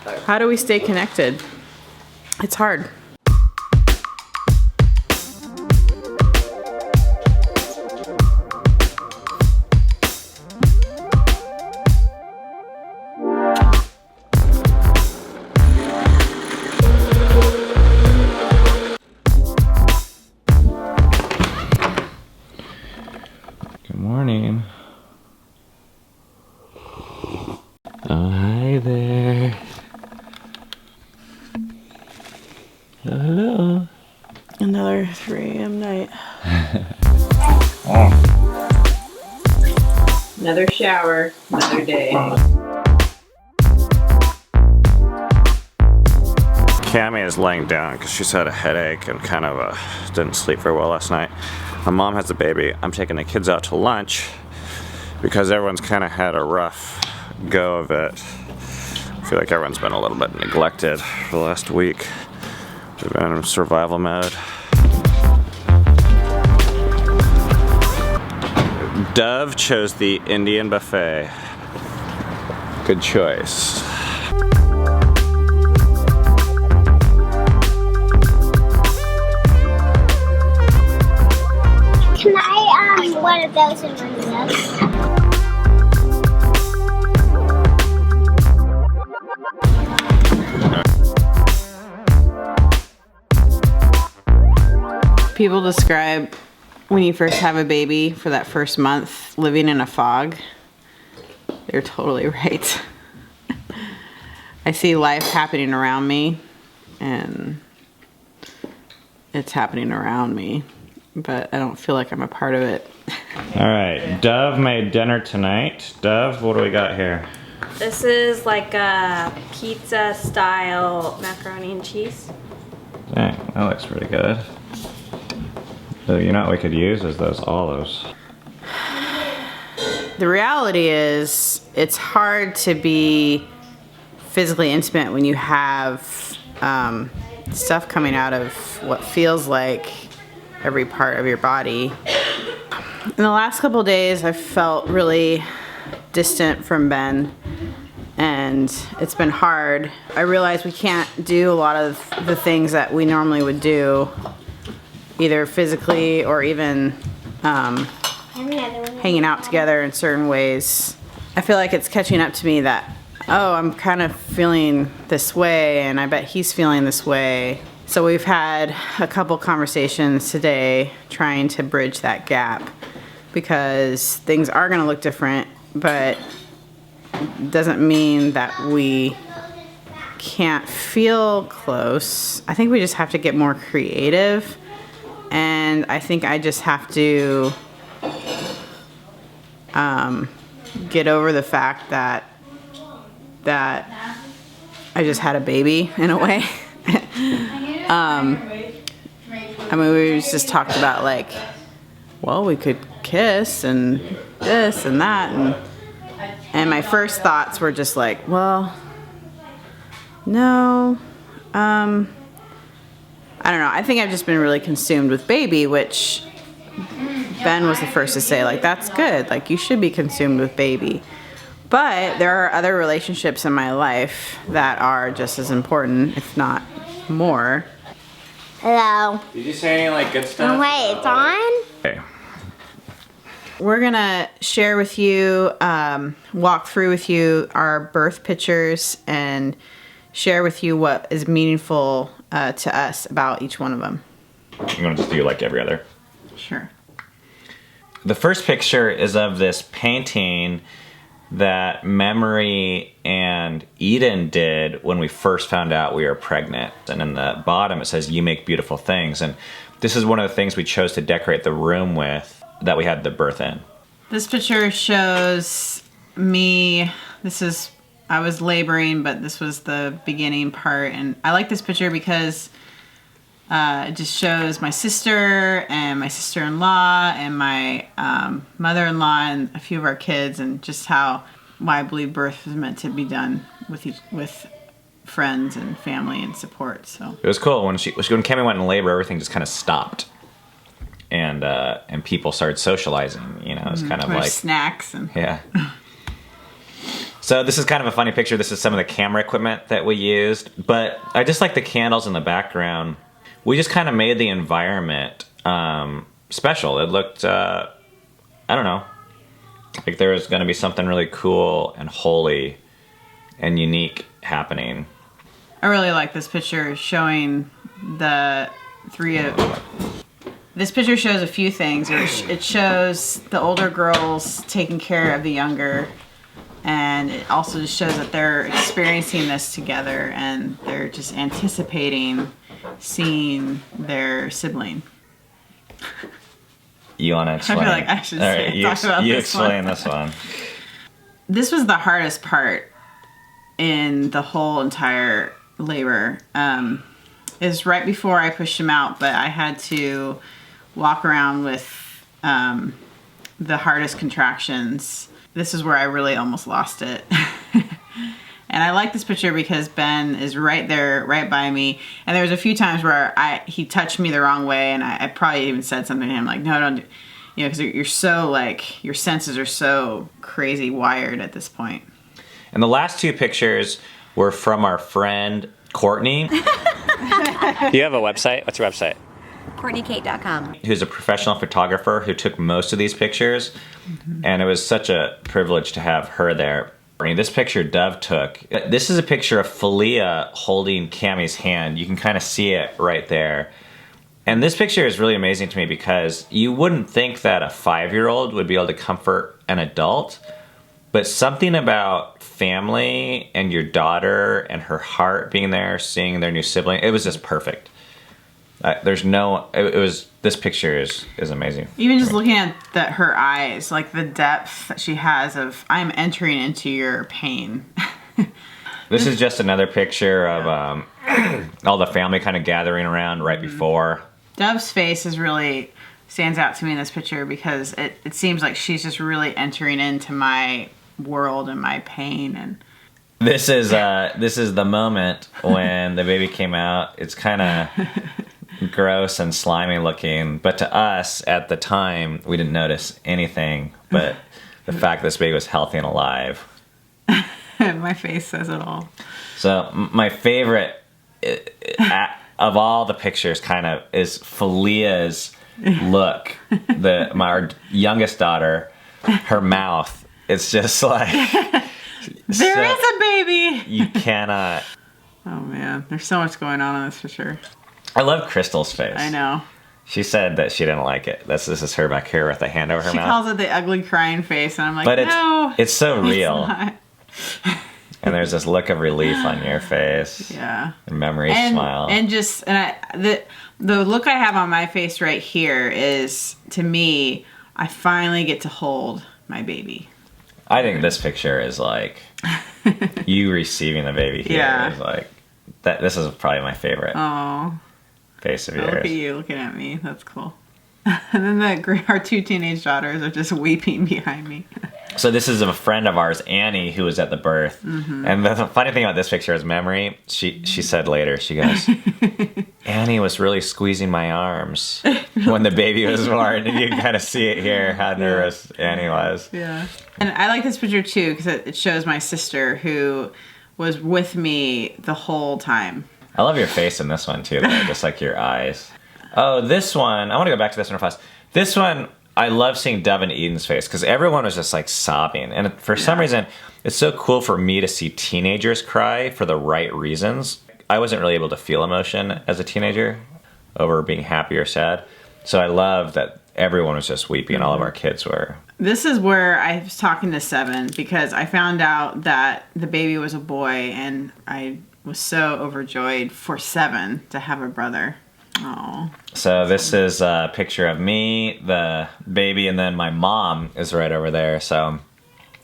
How do we stay connected? It's hard. Good morning. Oh, hi there. Hello. Another 3 a.m. night. Another shower, another day. Cammy is laying down because she's had a headache and kind of didn't sleep very well last night. My mom has a baby. I'm taking the kids out to lunch because everyone's kind of had a rough go of it. I feel like everyone's been a little bit neglected for the last week. We've been in survival mode. Dove chose the Indian buffet. Good choice. Can I, one of those and one of those? People describe when you first have a baby for that first month living in a fog. They're totally right. I see life happening around me and it's happening around me, but I don't feel like I'm a part of it. All right, Dove made dinner tonight. Dove, what do we got here? This is like a pizza style macaroni and cheese. Dang, that looks pretty good. So you know what we could use is those olives. The reality is it's hard to be physically intimate when you have stuff coming out of what feels like every part of your body. In the last couple of days, I've felt really distant from Ben, and it's been hard. I realize we can't do a lot of the things that we normally would do, either physically or even hanging out together in certain ways. I feel like it's catching up to me that, oh, I'm kind of feeling this way, and I bet he's feeling this way. So we've had a couple conversations today trying to bridge that gap, because things are going to look different, but it doesn't mean that we can't feel close. I think we just have to get more creative, and I think I just have to get over the fact that I just had a baby in a way. I mean, we just talked about like, well, we could kiss and this and that, and my first thoughts were just like, well, no, I don't know. I think I've just been really consumed with baby, which Ben was the first to say, like, that's good. Like, you should be consumed with baby. But there are other relationships in my life that are just as important, if not more. Hello. Did you say any like good stuff? Oh, wait, it's on? Okay. We're gonna share with you, walk through with you our birth pictures and share with you what is meaningful to us about each one of them. I'm gonna just do like every other. Sure. The first picture is of this painting that Memory and Eden did when we first found out we were pregnant. And in the bottom it says, "You make beautiful things." And this is one of the things we chose to decorate the room with that we had the birth in. This picture shows me, I was laboring, but this was the beginning part. And I like this picture because it just shows my sister and my sister-in-law and my mother-in-law and a few of our kids, and just why I believe birth was meant to be done with friends and family and support. So it was cool when Cammy went in labor, everything just kind of stopped, and people started socializing. You know, it was kind of like snacks and yeah. So this is kind of a funny picture. This is some of the camera equipment that we used, but I just like the candles in the background. We just kind of made the environment special. It looked, I don't know, like there was going to be something really cool and holy and unique happening. I really like this picture showing the three of... This picture shows a few things. It shows the older girls taking care of the younger, and it also just shows that they're experiencing this together and they're just anticipating seeing their sibling. You want to explain? I feel like I should talk about you this explain one. this one. This was the hardest part in the whole entire labor. Is right before I pushed him out, but I had to walk around with the hardest contractions. This is where I really almost lost it. And I like this picture because Ben is right there, right by me. And there was a few times where he touched me the wrong way, and I probably even said something to him like, no, don't do, you know, because you're so like, your senses are so crazy wired at this point. And the last two pictures were from our friend KORTNEE. Do you have a website? What's your website? KORTNEEKate.com. Who's a professional photographer who took most of these pictures. And it was such a privilege to have her there. This picture Dove took. This is a picture of Filia holding Cammie's hand. You can kind of see it right there. And this picture is really amazing to me because you wouldn't think that a 5-year-old would be able to comfort an adult, but something about family and your daughter and her heart being there, seeing their new sibling, it was just perfect. This picture is amazing. Even just looking at her eyes, like the depth that she has of, I'm entering into your pain. This is just another picture of all the family kind of gathering around right before. Dove's face really stands out to me in this picture because it seems like she's just really entering into my world and my pain. And this is the moment when the baby came out. It's kind of gross and slimy looking, but to us at the time we didn't notice anything but the fact this baby was healthy and alive. My face says it all. So my favorite of all the pictures kind of is Filia's look. Our youngest daughter, her mouth, it's just like there is a baby. You cannot. Oh man, there's so much going on in this picture. I love Crystal's face. I know. She said that she didn't like it. This is her back here with a hand over her mouth. She calls it the ugly crying face, and I'm like, but no. It's so real. It's not. And there's this look of relief on your face. Yeah. And Memory's smile. And just the look I have on my face right here is, to me, I finally get to hold my baby. I think this picture is like you receiving the baby here. Yeah. Is like that. This is probably my favorite. Oh. Face of Look yours. at you looking at me. That's cool. And then our two teenage daughters are just weeping behind me. So this is a friend of ours, Annie, who was at the birth. Mm-hmm. And the funny thing about this picture is Memory. She said later, she goes, Annie was really squeezing my arms when the baby was born. And you can kind of see it here, how nervous Annie was. Yeah. And I like this picture too because it shows my sister who was with me the whole time. I love your face in this one too, though, just like your eyes. Oh, this one, I want to go back to this one fast. This one, I love seeing Dove and Eden's face because everyone was just like sobbing. And for some reason, it's so cool for me to see teenagers cry for the right reasons. I wasn't really able to feel emotion as a teenager over being happy or sad. So I love that everyone was just weeping. All of our kids were. This is where I was talking to Seven because I found out that the baby was a boy and I was so overjoyed for Seven to have a brother. Oh. So this is a picture of me, the baby, and then my mom is right over there. So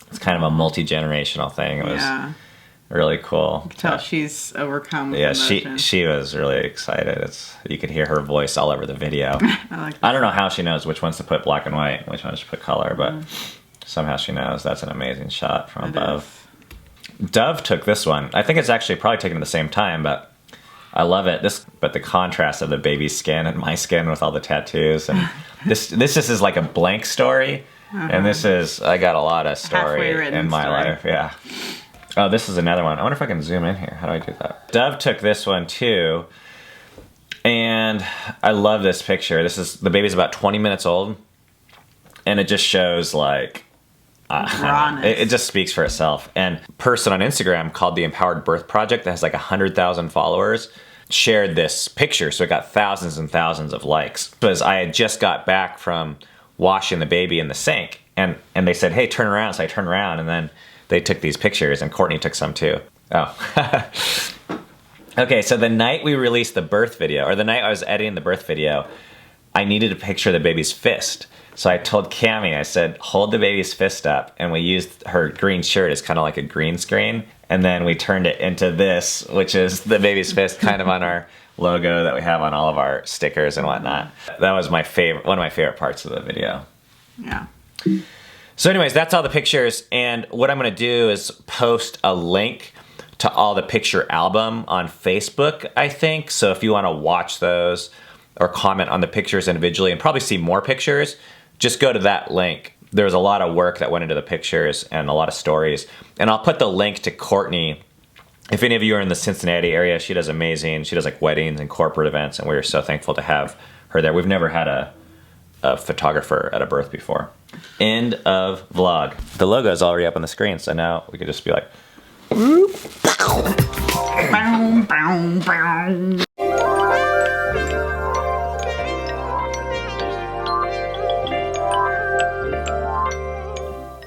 it's kind of a multi-generational thing. It was really cool. You can tell she's overcome with emotion. she was really excited. You could hear her voice all over the video. I don't know how she knows which ones to put black and white, which ones to put color, but somehow she knows. That's an amazing shot from above. Dove took this one. I think it's actually probably taken at the same time, but I love it. But the contrast of the baby's skin and my skin with all the tattoos, and this just is like a blank story, And this is, I got a lot of Halfway story written in my story. life, yeah. Oh, this is another one. I wonder if I can zoom in here. How do I do that? Dove took this one too. And I love this picture. The baby's about 20 minutes old. And it just shows like, Rawness. it just speaks for itself. And a person on Instagram called the Empowered Birth Project that has like 100,000 followers shared this picture. So it got thousands and thousands of likes. Because I had just got back from washing the baby in the sink. And they said, hey, turn around. So I turned around and then they took these pictures and Courtney took some too. Oh. Okay, so the night we released the birth video, or the night I was editing the birth video, I needed a picture of the baby's fist. So I told Cammie, I said, hold the baby's fist up. And we used her green shirt as kind of like a green screen. And then we turned it into this, which is the baby's fist kind of on our logo that we have on all of our stickers and whatnot. That was one of my favorite parts of the video. Yeah. So anyways, that's all the pictures. And what I'm gonna do is post a link to all the picture album on Facebook, I think. So if you wanna watch those or comment on the pictures individually and probably see more pictures, just go to that link. There's a lot of work that went into the pictures and a lot of stories. And I'll put the link to Courtney. If any of you are in the Cincinnati area, she does amazing. She does like weddings and corporate events, and we're so thankful to have her there. We've never had a photographer at a birth before. End of vlog. The logo is already up on the screen, so now we could just be like, Bow, bow, bow.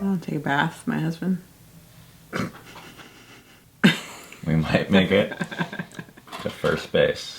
I'll take a bath, my husband. we might make it to first base.